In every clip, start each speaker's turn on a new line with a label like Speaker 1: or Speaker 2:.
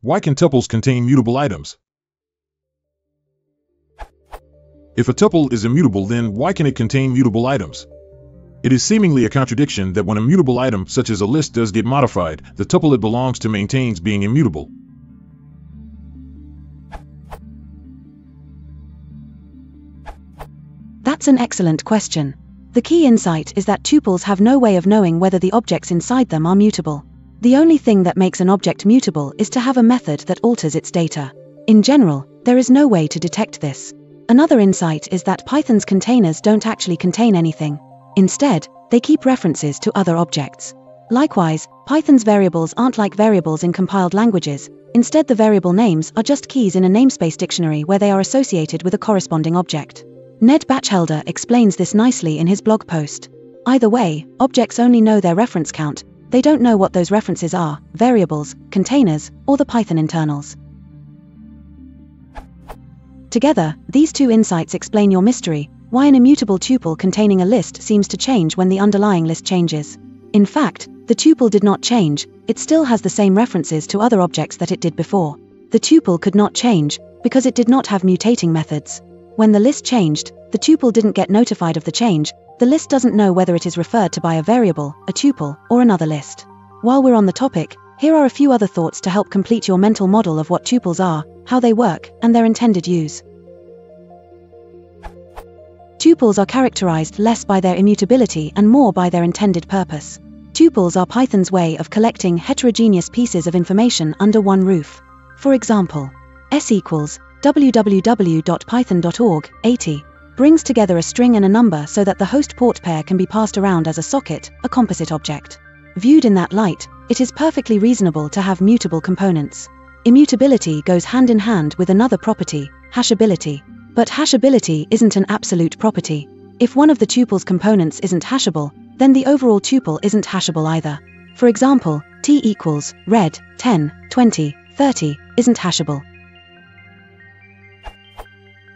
Speaker 1: Why can tuples contain mutable items? If a tuple is immutable, then why can it contain mutable items? It is seemingly a contradiction that when a mutable item, such as a list, does get modified, the tuple it belongs to maintains being immutable.
Speaker 2: That's an excellent question. The key insight is that tuples have no way of knowing whether the objects inside them are mutable. The only thing that makes an object mutable is to have a method that alters its data. In general, there is no way to detect this. Another insight is that Python's containers don't actually contain anything. Instead, they keep references to other objects. Likewise, Python's variables aren't like variables in compiled languages. Instead, the variable names are just keys in a namespace dictionary where they are associated with a corresponding object. Ned Batchelder explains this nicely in his blog post. Either way, objects only know their reference count. They don't know what those references are: variables, containers, or the Python internals. Together, these two insights explain your mystery: why an immutable tuple containing a list seems to change when the underlying list changes. In fact, the tuple did not change, it still has the same references to other objects that it did before. The tuple could not change, because it did not have mutating methods. When the list changed, the tuple didn't get notified of the change. The list doesn't know whether it is referred to by a variable, a tuple, or another list. While we're on the topic, here are a few other thoughts to help complete your mental model of what tuples are, how they work, and their intended use. Tuples are characterized less by their immutability and more by their intended purpose. Tuples are Python's way of collecting heterogeneous pieces of information under one roof. For example, s equals www.python.org 80 brings together a string and a number so that the host port pair can be passed around as a socket, a composite object. Viewed in that light, it is perfectly reasonable to have mutable components. Immutability goes hand in hand with another property, hashability. But hashability isn't an absolute property. If one of the tuple's components isn't hashable, then the overall tuple isn't hashable either. For example, t equals red 10, 20, 30 isn't hashable.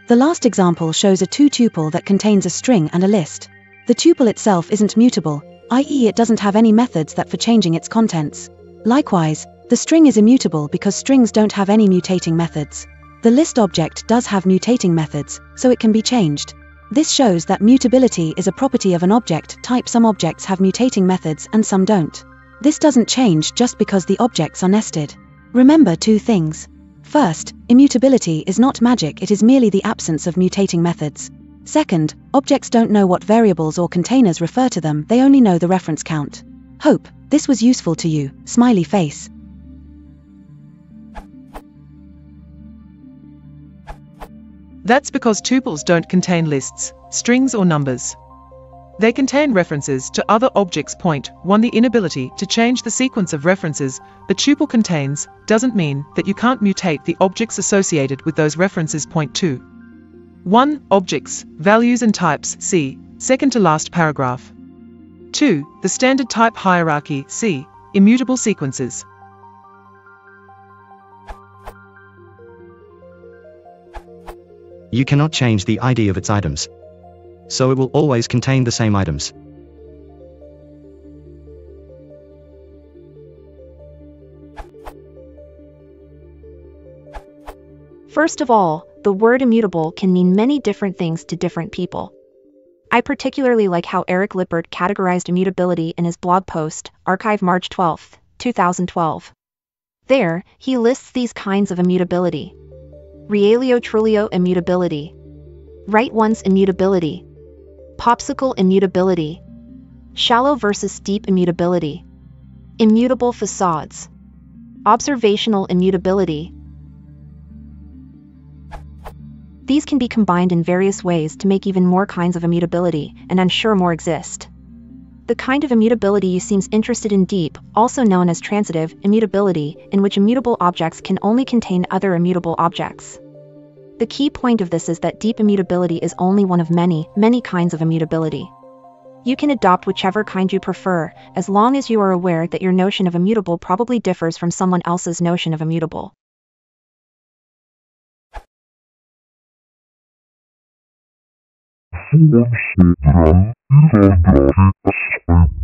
Speaker 2: The last example shows a two-tuple that contains a string and a list. The tuple itself isn't mutable, i.e. it doesn't have any methods that for changing its contents. Likewise, the string is immutable because strings don't have any mutating methods. The list object does have mutating methods, so it can be changed. This shows that mutability is a property of an object type. Some objects have mutating methods and some don't. This doesn't change just because the objects are nested. Remember two things. First, immutability is not magic, it is merely the absence of mutating methods. Second, objects don't know what variables or containers refer to them, they only know the reference count. Hope this was useful to you, smiley face.
Speaker 3: That's because tuples don't contain lists, strings or numbers. They contain references to other objects. Point 1. The inability to change the sequence of references the tuple contains doesn't mean that you can't mutate the objects associated with those references. Point 2. 1. Objects, values and types see second to last paragraph. 2. The standard type hierarchy see immutable sequences.
Speaker 4: You cannot change the ID of its items, so it will always contain the same items.
Speaker 5: First of all, the word immutable can mean many different things to different people. I particularly like how Eric Lippert categorized immutability in his blog post, archive March 12, 2012. There, he lists these kinds of immutability. Realio Trulio immutability. Write once immutability. Popsicle immutability. Shallow versus deep immutability. Immutable facades. Observational immutability. These can be combined in various ways to make even more kinds of immutability, and I'm sure more exist. The kind of immutability you seems interested in deep, also known as transitive immutability, in which immutable objects can only contain other immutable objects. The key point of this is that deep immutability is only one of many, many kinds of immutability. You can adopt whichever kind you prefer, as long as you are aware that your notion of immutable probably differs from someone else's notion of immutable.
Speaker 6: Suam Sutram 128.